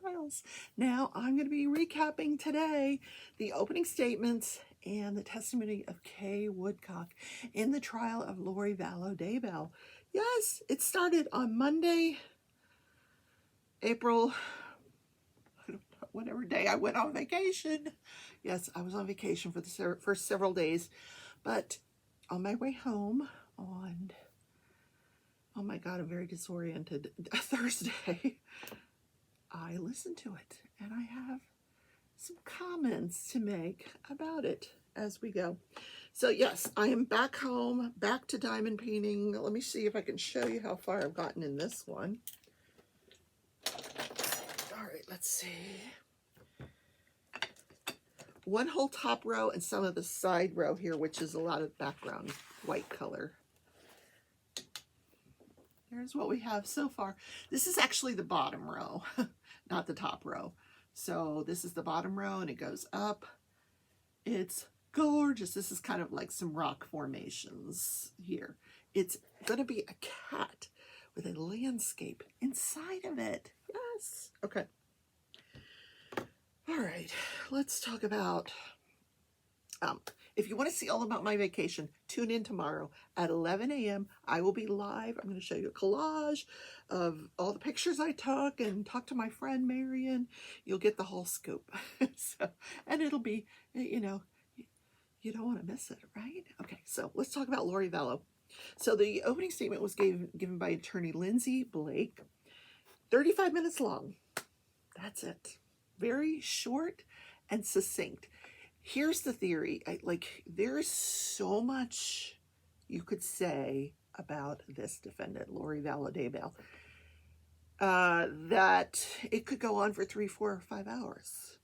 trials. Now I'm going to be recapping today the opening statements and the testimony of Kay Woodcock in the trial of Lori Vallow Daybell. Yes, it started on Monday, April, whatever day I went on vacation. Yes, I was on vacation for the first several days, but on my way home on, oh my God, I'm very disoriented, Thursday, I listened to it and I have some comments to make about it as we go. So yes, I am back home, back to diamond painting. Let me see if I can show you how far I've gotten in this one. All right, let's see. One whole top row and some of the side row here, which is a lot of background white color. Here's what we have so far. This is actually the bottom row, not the top row. So this is the bottom row and it goes up. It's gorgeous. This is kind of like some rock formations here. It's going to be a cat with a landscape inside of it. Yes. Okay. All right. Let's talk about, if you want to see all about my vacation, tune in tomorrow at 11 a.m. I will be live. I'm going to show you a collage of all the pictures I took and talk to my friend Marion. You'll get the whole scoop. And it'll be, you know, you don't want to miss it, right? Okay, so let's talk about Lori Vallow. So the opening statement was given by attorney Lindsay Blake. 35 minutes long. That's it. Very short and succinct. Here's the theory. There's so much you could say about this defendant, Lori Vallow Daybell, that it could go on for 3, 4, or 5 hours.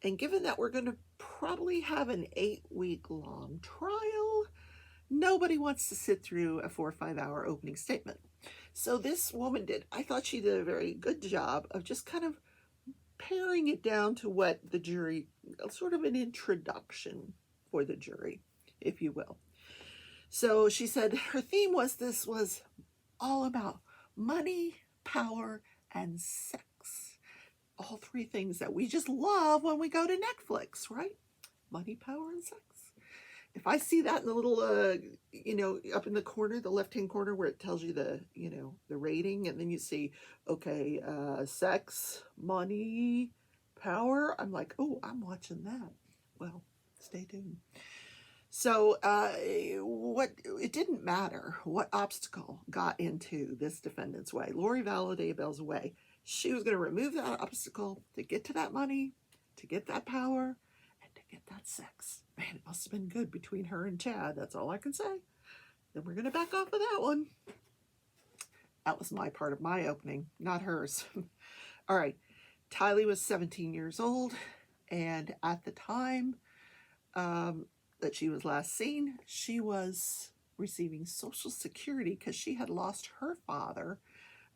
And given that we're going to probably have an 8-week-long trial, nobody wants to sit through a 4 or 5 hour opening statement. So this woman did. I thought she did a very good job of just kind of paring it down to what the jury, sort of an introduction for the jury, if you will. So she said her theme was this was all about money, power, and sex. All three things that we just love when we go to Netflix, right? Money, power, and sex. If I see that in the little, up in the corner, the left-hand corner where it tells you the, the rating, and then you see, okay, sex, money, power, I'm like, oh, I'm watching that. Well, stay tuned. So it didn't matter what obstacle got into this defendant's way, Lori Vallow Daybell's way. She was going to remove that obstacle to get to that money, to get that power, and to get that sex. Man, it must have been good between her and Chad. That's all I can say. Then we're going to back off of that one. That was my part of my opening, not hers. All right. Tylee was 17 years old, and at the time that she was last seen, she was receiving Social Security because she had lost her father.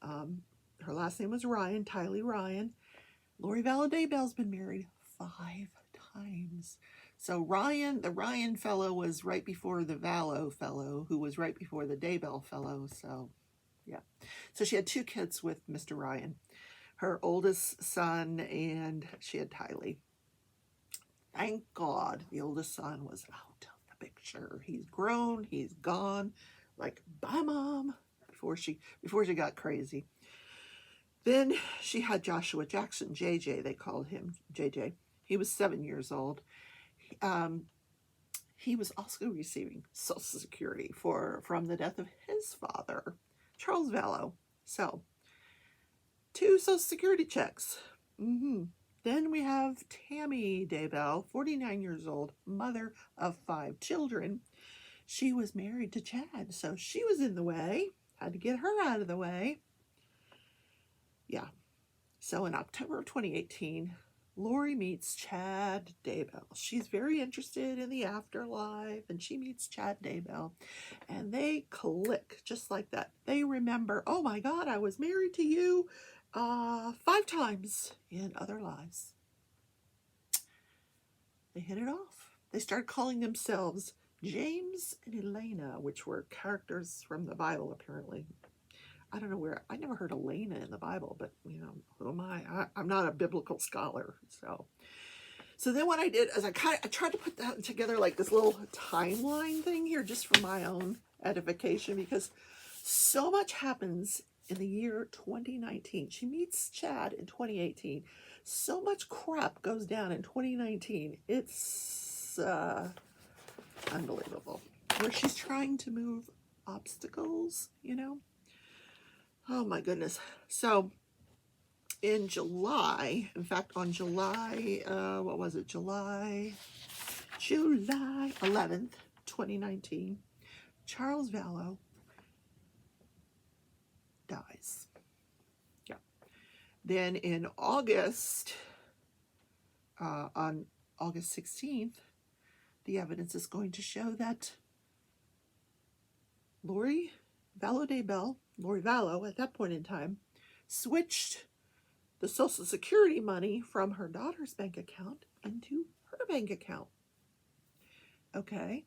Her last name was Ryan, Tylee Ryan. Lori Vallow Daybell's been married 5 times. So Ryan, the Ryan fellow was right before the Vallow fellow, who was right before the Daybell fellow. So, yeah. So she had 2 kids with Mr. Ryan, her oldest son, and she had Tylee. Thank God the oldest son was out of the picture. He's grown, he's gone. Like, bye, Mom, before she got crazy. Then she had Joshua Jackson, JJ, they called him JJ. He was 7 years old. He was also receiving Social Security from the death of his father, Charles Vallow. So, 2 Social Security checks. Then we have Tammy Daybell, 49 years old, mother of 5 children. She was married to Chad, so she was in the way. Had to get her out of the way. Yeah. So in October of 2018, Lori meets Chad Daybell. She's very interested in the afterlife, and she meets Chad Daybell, and they click just like that. They remember, oh my God, I was married to you 5 times in other lives. They hit it off. They started calling themselves James and Elena, which were characters from the Bible, apparently. I don't know where, I never heard Elena in the Bible, but you know, who am I'm not a biblical scholar. So then what I did is I tried to put that together like this little timeline thing here just for my own edification, because so much happens in the year 2019. She meets Chad in 2018. So much crap goes down in 2019. It's unbelievable. Where she's trying to move obstacles, you know? Oh my goodness. So in July, in fact, on July, what was it? July 11th, 2019, Charles Vallow dies. Yeah. Then in August, on August 16th, the evidence is going to show that Lori Vallow, at that point in time, switched the Social Security money from her daughter's bank account into her bank account. Okay.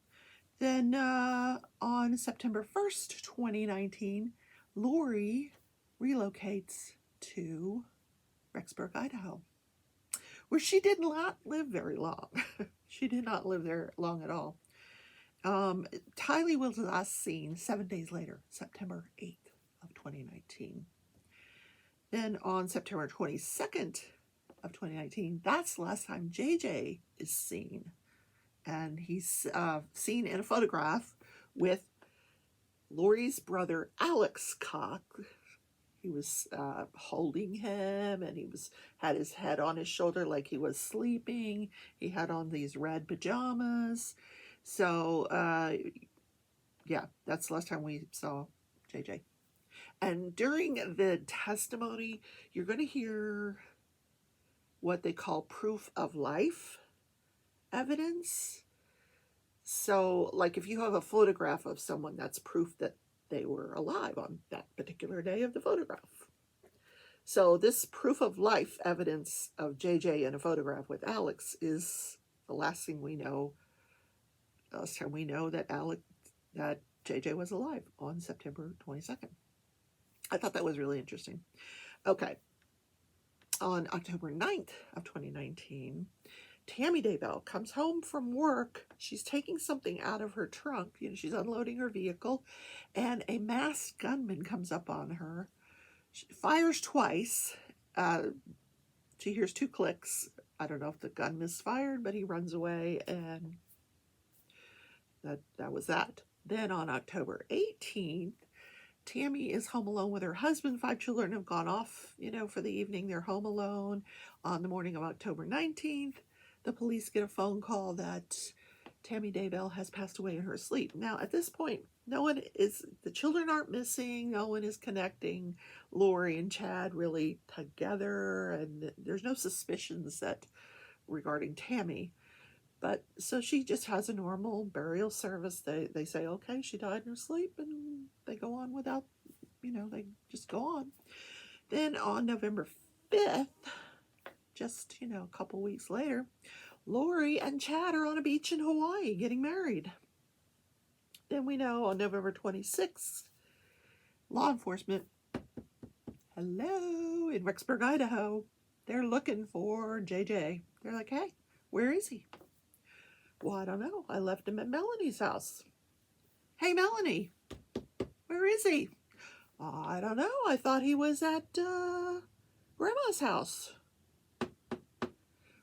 Then on September 1st, 2019, Lori relocates to Rexburg, Idaho, where she did not live very long. She did not live there long at all. Tylee was last seen 7 days later, September 8th of 2019. Then on September 22nd of 2019, that's the last time JJ is seen. And he's seen in a photograph with Lori's brother, Alex Cock. He was holding him, and had his head on his shoulder like he was sleeping. He had on these red pajamas. So, yeah, that's the last time we saw JJ. And during the testimony, you're going to hear what they call proof of life evidence. So, like if you have a photograph of someone, that's proof that they were alive on that particular day of the photograph. So this proof of life evidence of JJ in a photograph with Alex is the last thing we know. Last time we know that JJ was alive on September 22nd. I thought that was really interesting. Okay. On October 9th of 2019, Tammy Daybell comes home from work. She's taking something out of her trunk. You know, she's unloading her vehicle, and a masked gunman comes up on her. She fires twice. She hears 2 clicks. I don't know if the gun misfired, but he runs away, and that was that. Then on October 18th, Tammy is home alone with her husband. 5 children have gone off, you know, for the evening. They're home alone. On the morning of October 19th, the police get a phone call that Tammy Daybell has passed away in her sleep. Now, at this point, the children aren't missing. No one is connecting Lori and Chad really together. And there's no suspicions regarding Tammy. But so she just has a normal burial service. They say, okay, she died in her sleep, and they go on without, you know, they just go on. Then on November 5th, just, you know, a couple weeks later, Lori and Chad are on a beach in Hawaii getting married. Then we know on November 26th, law enforcement, hello, in Rexburg, Idaho, they're looking for JJ. They're like, hey, where is he? Well, I don't know. I left him at Melanie's house. Hey, Melanie, where is he? I don't know. I thought he was at Grandma's house.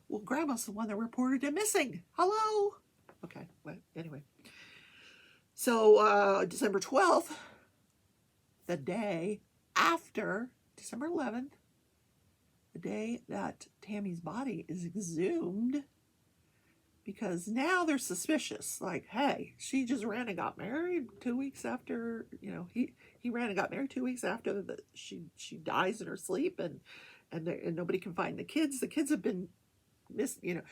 Well, Grandma's the one that reported him missing. Hello? Okay, well, anyway. So, December 12th, the day after December 11th, the day that Tammy's body is exhumed, because now they're suspicious. Like, hey, she just ran and got married 2 weeks after, you know, he ran and got married 2 weeks after she dies in her sleep, and nobody can find the kids. The kids have been missing. You know,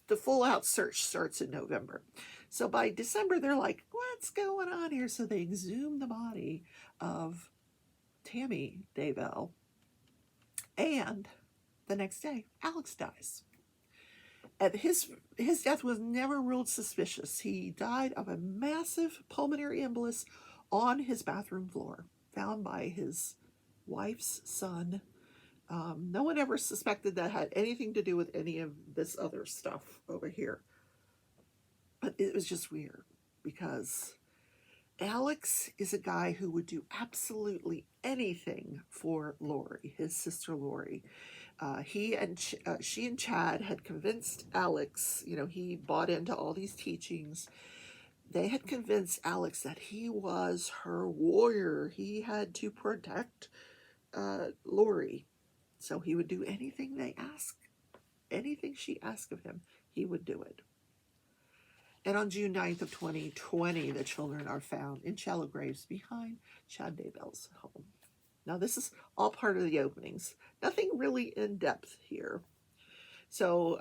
the full out search starts in November. So by December, they're like, what's going on here? So they exhume the body of Tammy Daybell, and the next day, Alex dies. And his death was never ruled suspicious. He died of a massive pulmonary embolus on his bathroom floor. found by his wife's son. No one ever suspected that had anything to do with any of this other stuff over here. But it was just weird because Alex is a guy who would do absolutely anything for Lori, his sister Lori. She and Chad had convinced Alex, he bought into all these teachings. They had convinced Alex that he was her warrior. He had to protect Lori. So he would do anything anything she asked of him, he would do it. And on June 9th of 2020, the children are found in shallow graves behind Chad Daybell's home. Now, this is all part of the openings. Nothing really in depth here. So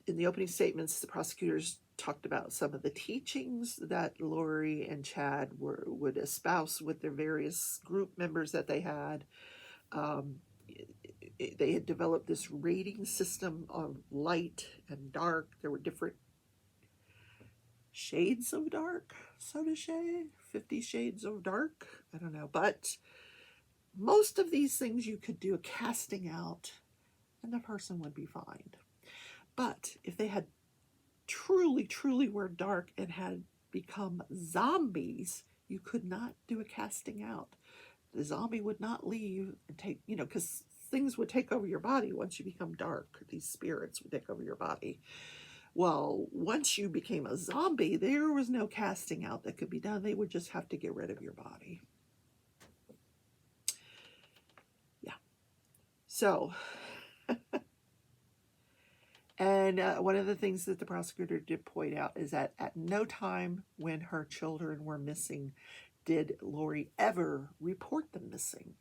in the opening statements, the prosecutors talked about some of the teachings that Lori and Chad would espouse with their various group members that they had. They had developed this rating system of light and dark. There were different shades of dark, so to say, 50 shades of dark. I don't know. But most of these things you could do a casting out and the person would be fine. But if they had truly were dark and had become zombies, you could not do a casting out. The zombie would not leave and take, because things would take over your body once you become dark. These spirits would take over your body. Well, once you became a zombie, there was no casting out that could be done. They would just have to get rid of your body. Yeah. So, and one of the things that the prosecutor did point out is that at no time when her children were missing did Lori ever report them missing.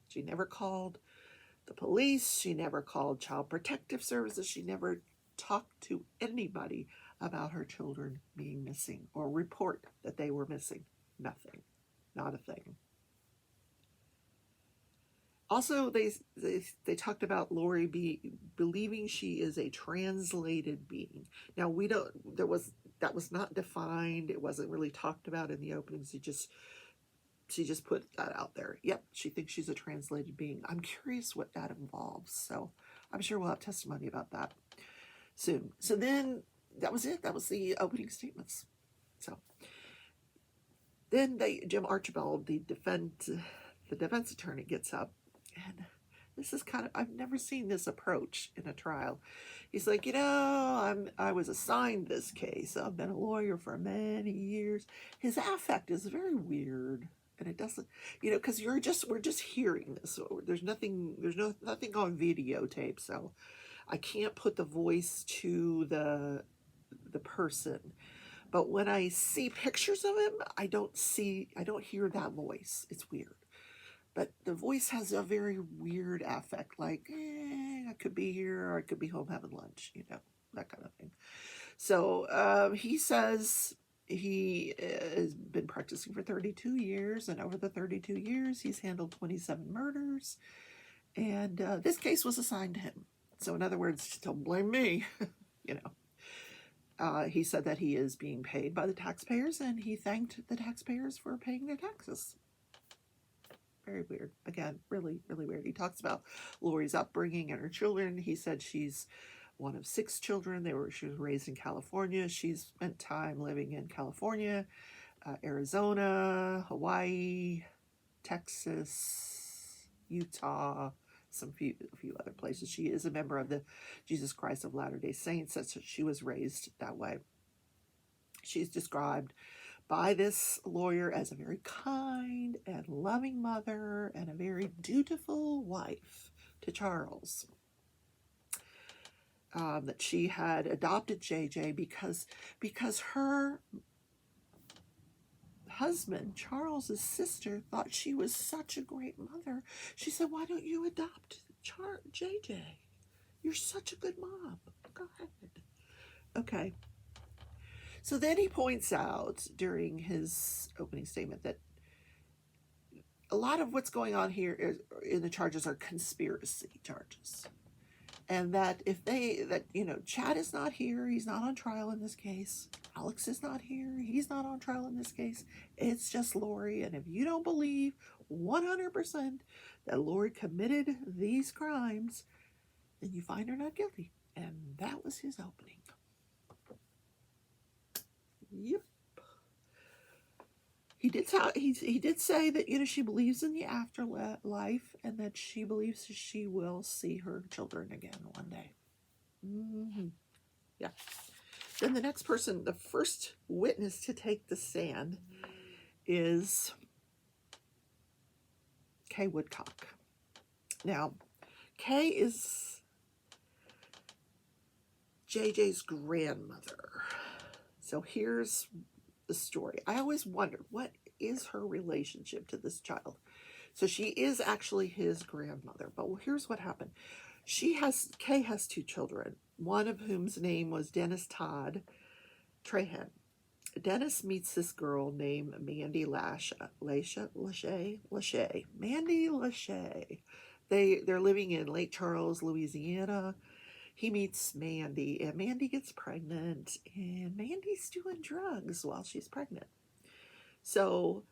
She never called the police. She never called Child Protective Services. She never talked to anybody about her children being missing or report that they were missing. Nothing. Not a thing. Also, they talked about Lori believing she is a translated being. Now that was not defined. It wasn't really talked about in the openings. She just put that out there. Yep, she thinks she's a translated being. I'm curious what that involves. So I'm sure we'll have testimony about that soon. So then that was it. That was the opening statements. So then Jim Archibald, the defense attorney, gets up. And this is I've never seen this approach in a trial. He's like, I was assigned this case. I've been a lawyer for many years. His affect is very weird. And it doesn't, because we're just hearing this. So there's nothing on videotape. So I can't put the voice to the person. But when I see pictures of him, I don't hear that voice. It's weird. But the voice has a very weird affect, like, I could be here or I could be home having lunch, that kind of thing. So he says he has been practicing for 32 years, and over the 32 years, he's handled 27 murders, and this case was assigned to him. So in other words, don't blame me, He said that he is being paid by the taxpayers, and he thanked the taxpayers for paying their taxes. Very weird. Again, really weird. He talks about Lori's upbringing and her children. He said she's one of 6 children. She was raised in California. She's spent time living in California, Arizona, Hawaii, Texas, Utah, a few other places. She is a member of the Jesus Christ of Latter-day Saints. So she was raised that way. She's described by this lawyer as a very kind and loving mother and a very dutiful wife to Charles. That she had adopted JJ because her husband, Charles's sister, thought she was such a great mother. She said, "Why don't you adopt JJ? You're such a good mom. Go ahead." Okay. So then he points out during his opening statement that a lot of what's going on here in the charges are conspiracy charges. And that Chad is not here, he's not on trial in this case. Alex is not here. He's not on trial in this case. It's just Lori. And if you don't believe 100% that Lori committed these crimes, then you find her not guilty. And that was his opening. Yep. He did say that, you know, she believes in the afterlife and that she believes she will see her children again one day. Yeah. Then the next person, the first witness to take the stand, is Kay Woodcock. Now, Kay is JJ's grandmother. So here's the story. I always wondered, what is her relationship to this child? So she is actually his grandmother. But here's what happened. Kay has 2 children, one of whom's name was Dennis Todd Trahan. Dennis meets this girl named Mandy Lachey. Mandy Lachey. They're living in Lake Charles, Louisiana. He meets Mandy, and Mandy gets pregnant, and Mandy's doing drugs while she's pregnant. So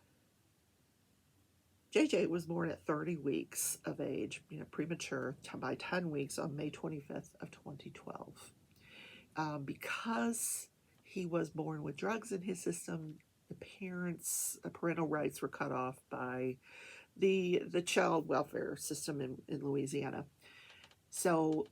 JJ was born at 30 weeks of age, you know, premature by 10 weeks on May 25th of 2012. Because he was born with drugs in his system, the parental rights were cut off by the child welfare system in Louisiana. So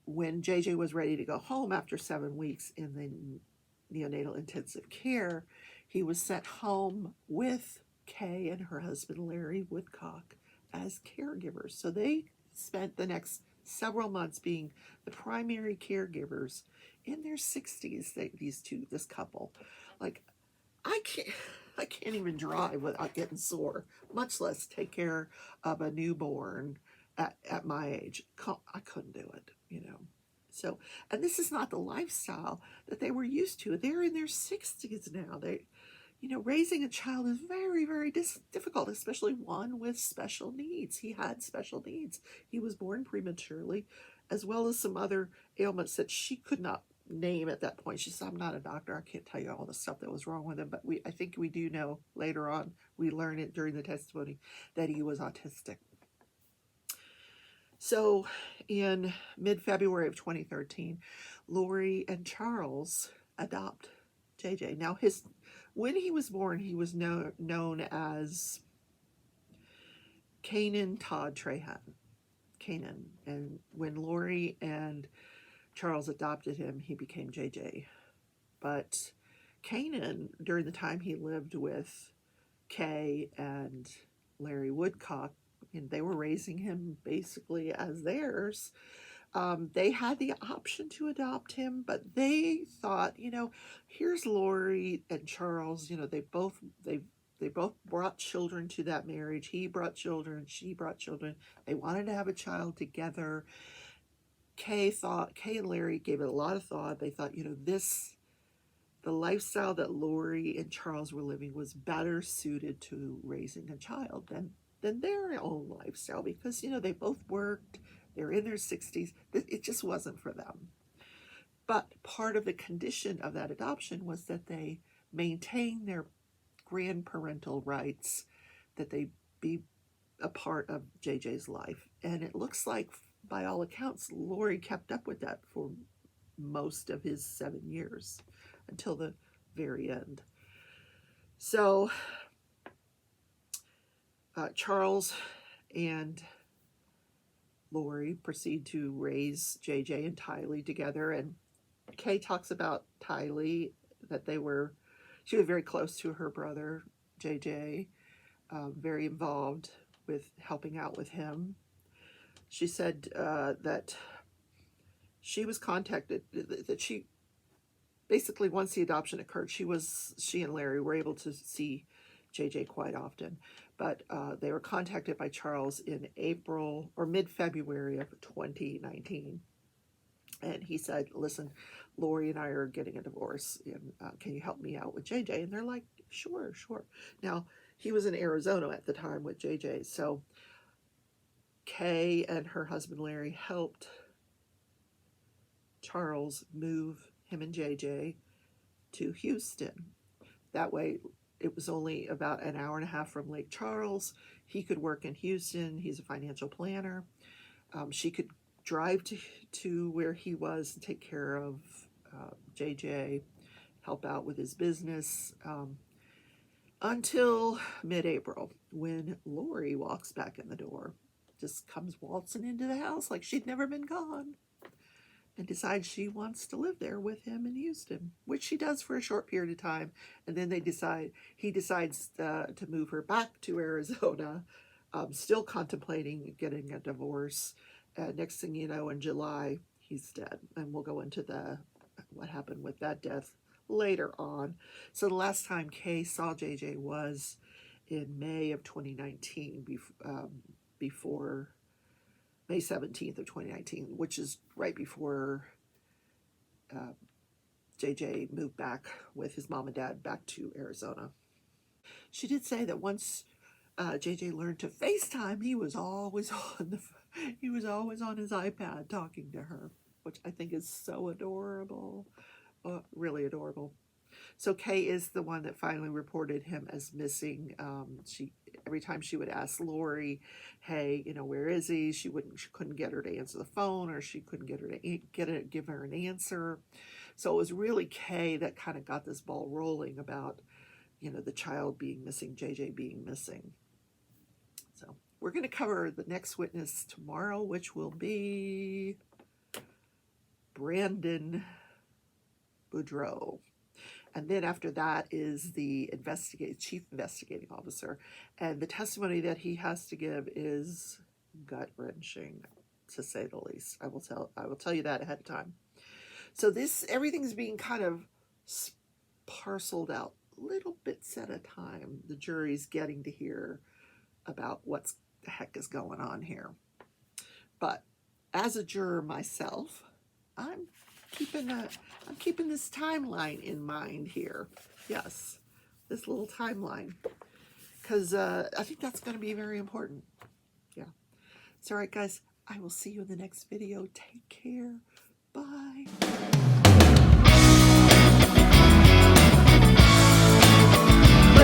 when JJ was ready to go home after 7 weeks in the neonatal intensive care, he was sent home with Kay and her husband Larry Woodcock as caregivers. So they spent the next several months being the primary caregivers in their 60s. This couple, like, I can't even drive without getting sore, much less take care of a newborn at my age. I couldn't do it, you know. So, and this is not the lifestyle that they were used to. They're in their 60s now. You know, raising a child is very, very difficult, especially one with special needs. He had special needs. He was born prematurely, as well as some other ailments that she could not name at that point. She said, I'm not a doctor. I can't tell you all the stuff that was wrong with him, but I think we do know later on, we learn it during the testimony, that he was autistic. So in mid-February of 2013, Lori and Charles adopt JJ. Now, when he was born, he was known as Canaan Todd Trahan. Canaan. And when Lori and Charles adopted him, he became JJ. But Canaan, during the time he lived with Kay and Larry Woodcock, and they were raising him basically as theirs, they had the option to adopt him, but they thought, you know, here's Lori and Charles, you know, they both brought children to that marriage. He brought children, she brought children. They wanted to have a child together. Kay and Larry gave it a lot of thought. They thought, you know, the lifestyle that Lori and Charles were living was better suited to raising a child than their own lifestyle, because, you know, they both worked, they're in their 60s. It just wasn't for them. But part of the condition of that adoption was that they maintain their grandparental rights, that they be a part of JJ's life. And it looks like, by all accounts, Lori kept up with that for most of his 7 years until the very end. So Charles and Lori proceed to raise JJ and Tylee together, and Kay talks about Tylee, that she was very close to her brother JJ, very involved with helping out with him. She said that she was contacted, that she basically, once the adoption occurred, she and Larry were able to see JJ quite often, but they were contacted by Charles in April or mid-February of 2019, and he said, listen, Lori and I are getting a divorce, and can you help me out with JJ? And they're like, sure. Now, he was in Arizona at the time with JJ, so Kay and her husband Larry helped Charles move him and JJ to Houston. That way, it was only about an hour and a half from Lake Charles. He could work in Houston. He's a financial planner. She could drive to where he was and take care of JJ, help out with his business, until mid-April, when Lori walks back in the door, just comes waltzing into the house like she'd never been gone, and decides she wants to live there with him in Houston, which she does for a short period of time. And then he decides to move her back to Arizona, still contemplating getting a divorce. Next thing you know, in July, he's dead. And we'll go into what happened with that death later on. So the last time Kay saw JJ was in May of 2019, before May 17th of 2019, which is right before JJ moved back with his mom and dad back to Arizona. She did say that once JJ learned to FaceTime, he was always on his iPad talking to her, which I think is so adorable, really adorable. So Kay is the one that finally reported him as missing. Every time she would ask Lori, "Hey, where is he?" She couldn't get her to answer the phone, or she couldn't get her to give her an answer. So it was really Kay that kind of got this ball rolling about, the child being missing, JJ being missing. So we're going to cover the next witness tomorrow, which will be Brandon Boudreaux. And then after that is the chief investigating officer. And the testimony that he has to give is gut-wrenching, to say the least. I will tell you that ahead of time. So everything's being kind of parceled out little bits at a time. The jury's getting to hear about what the heck is going on here. But as a juror myself, I'm keeping this timeline in mind here. Yes, this little timeline, because I think that's going to be very important. Yeah. So, all right, guys, I will see you in the next video. Take care.